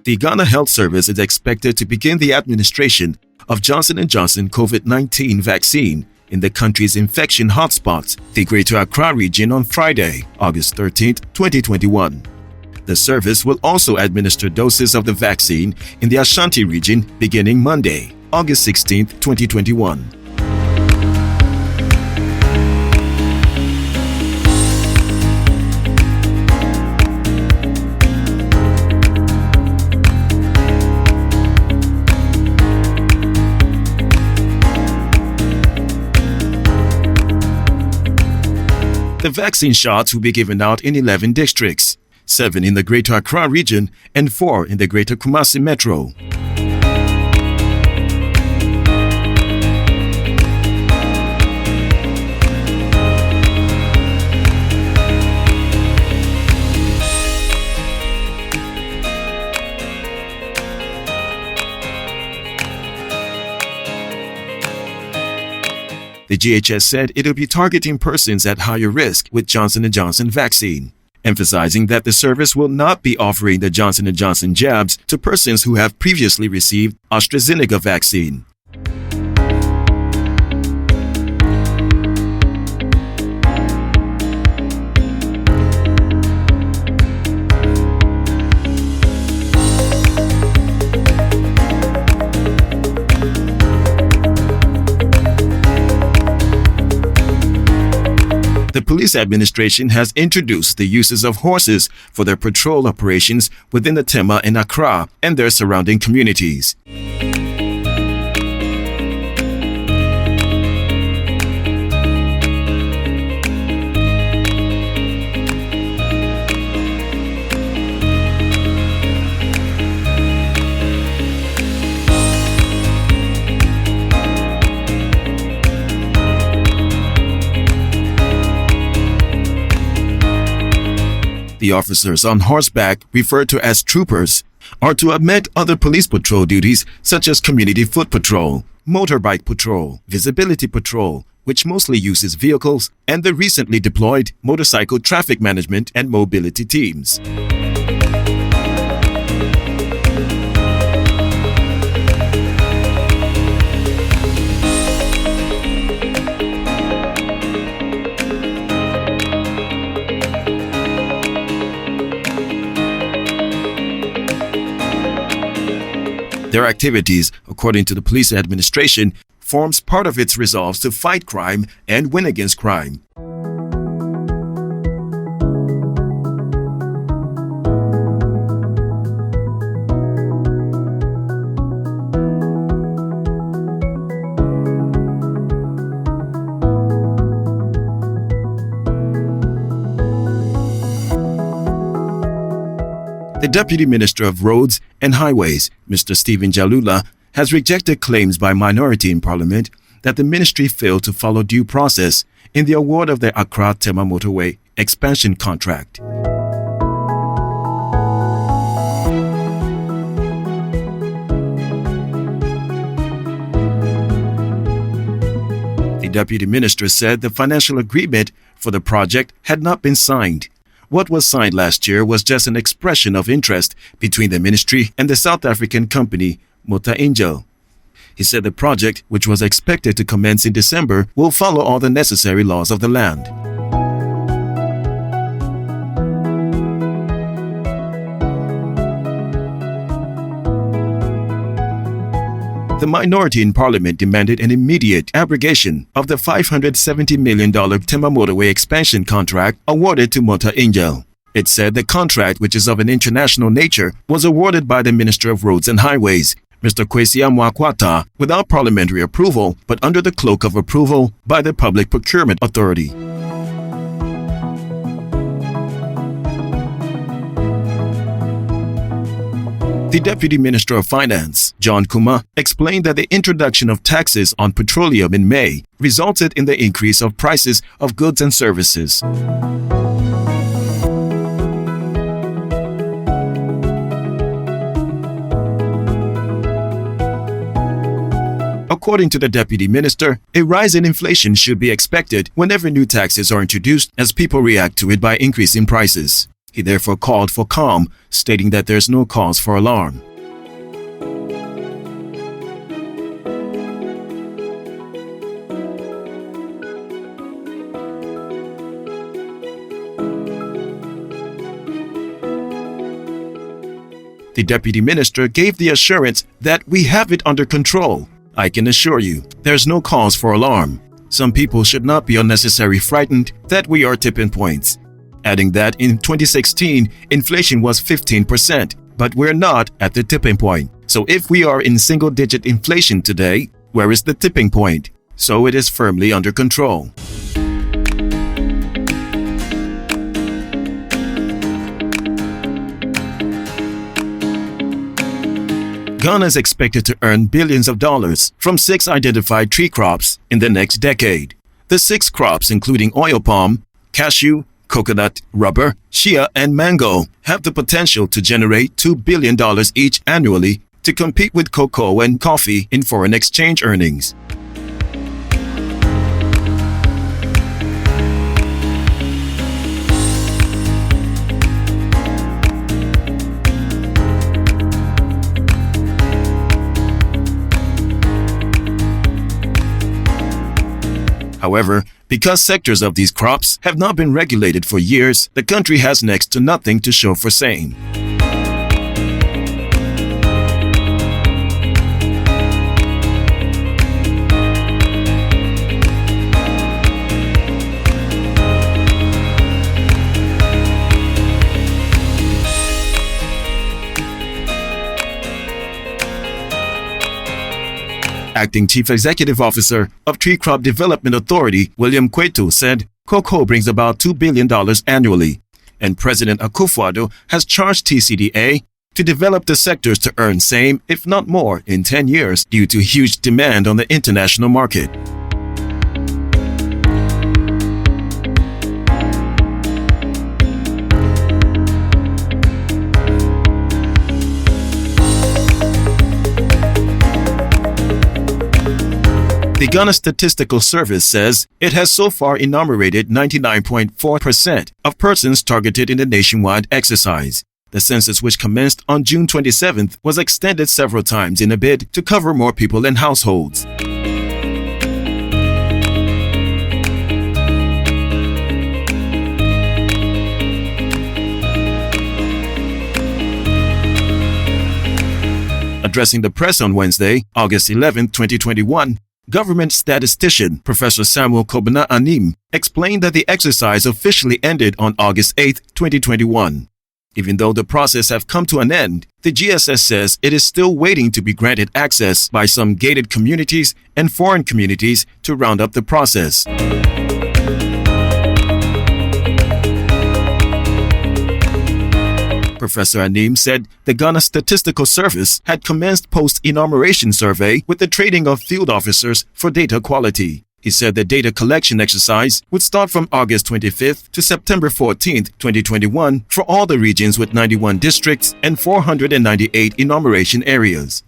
The Ghana Health Service is expected to begin the administration of Johnson & Johnson COVID-19 vaccine in the country's infection hotspots, the Greater Accra region, on Friday, August 13, 2021. The service will also administer doses of the vaccine in the Ashanti region beginning Monday, August 16, 2021. The vaccine shots will be given out in 11 districts, 7 in the Greater Accra region and 4 in the Greater Kumasi Metro. The GHS said it will be targeting persons at higher risk with Johnson & Johnson vaccine, emphasizing that the service will not be offering the Johnson & Johnson jabs to persons who have previously received AstraZeneca vaccine. The police administration has introduced the uses of horses for their patrol operations within the Tema and Accra and their surrounding communities. The officers on horseback, referred to as troopers, are to augment other police patrol duties such as community foot patrol, motorbike patrol, visibility patrol, which mostly uses vehicles, and the recently deployed motorcycle traffic management and mobility teams. Their activities, according to the police administration, forms part of its resolve to fight crime and win against crime. The Deputy Minister of Roads and Highways, Mr. Stephen Jalula, has rejected claims by minority in Parliament that the ministry failed to follow due process in the award of the Accra-Tema Motorway expansion contract. The Deputy Minister said the financial agreement for the project had not been signed. What was signed last year was just an expression of interest between the ministry and the South African company Motor Angel. He said the project, which was expected to commence in December, will follow all the necessary laws of the land. The minority in Parliament demanded an immediate abrogation of the $570 million Tema Motorway expansion contract awarded to Motor Angel. It said the contract, which is of an international nature, was awarded by the Minister of Roads and Highways, Mr. Kwesi Amwakwata, without parliamentary approval, but under the cloak of approval by the Public Procurement Authority. The Deputy Minister of Finance, John Kuma, explained that the introduction of taxes on petroleum in May resulted in the increase of prices of goods and services. According to the Deputy Minister, a rise in inflation should be expected whenever new taxes are introduced as people react to it by increasing prices. He therefore called for calm, stating that there's no cause for alarm. The deputy minister gave the assurance that we have it under control. I can assure you, there's no cause for alarm. Some people should not be unnecessarily frightened that we are tipping points. Adding that in 2016, inflation was 15%, but we're not at the tipping point. So if we are in single-digit inflation today, where is the tipping point? So it is firmly under control. Ghana is expected to earn billions of dollars from 6 identified tree crops in the next decade. The 6 crops, including oil palm, cashew, coconut, rubber, shea, and mango, have the potential to generate $2 billion each annually to compete with cocoa and coffee in foreign exchange earnings. However, because sectors of these crops have not been regulated for years, the country has next to nothing to show for same. Acting Chief Executive Officer of Tree Crop Development Authority, William Kwetu, said cocoa brings about $2 billion annually, and President Akufo-Addo has charged TCDA to develop the sectors to earn same, if not more, in 10 years due to huge demand on the international market. The Ghana Statistical Service says it has so far enumerated 99.4% of persons targeted in the nationwide exercise. The census, which commenced on June 27th, was extended several times in a bid to cover more people and households. Addressing the press on Wednesday, August 11, 2021, Government statistician Professor Samuel Kobana Anim explained that the exercise officially ended on August 8, 2021. Even though the process has come to an end, the GSS says it is still waiting to be granted access by some gated communities and foreign communities to round up the process. Professor Anim said the Ghana Statistical Service had commenced post-enumeration survey with the training of field officers for data quality. He said the data collection exercise would start from August 25th to September 14th, 2021 for all the regions with 91 districts and 498 enumeration areas.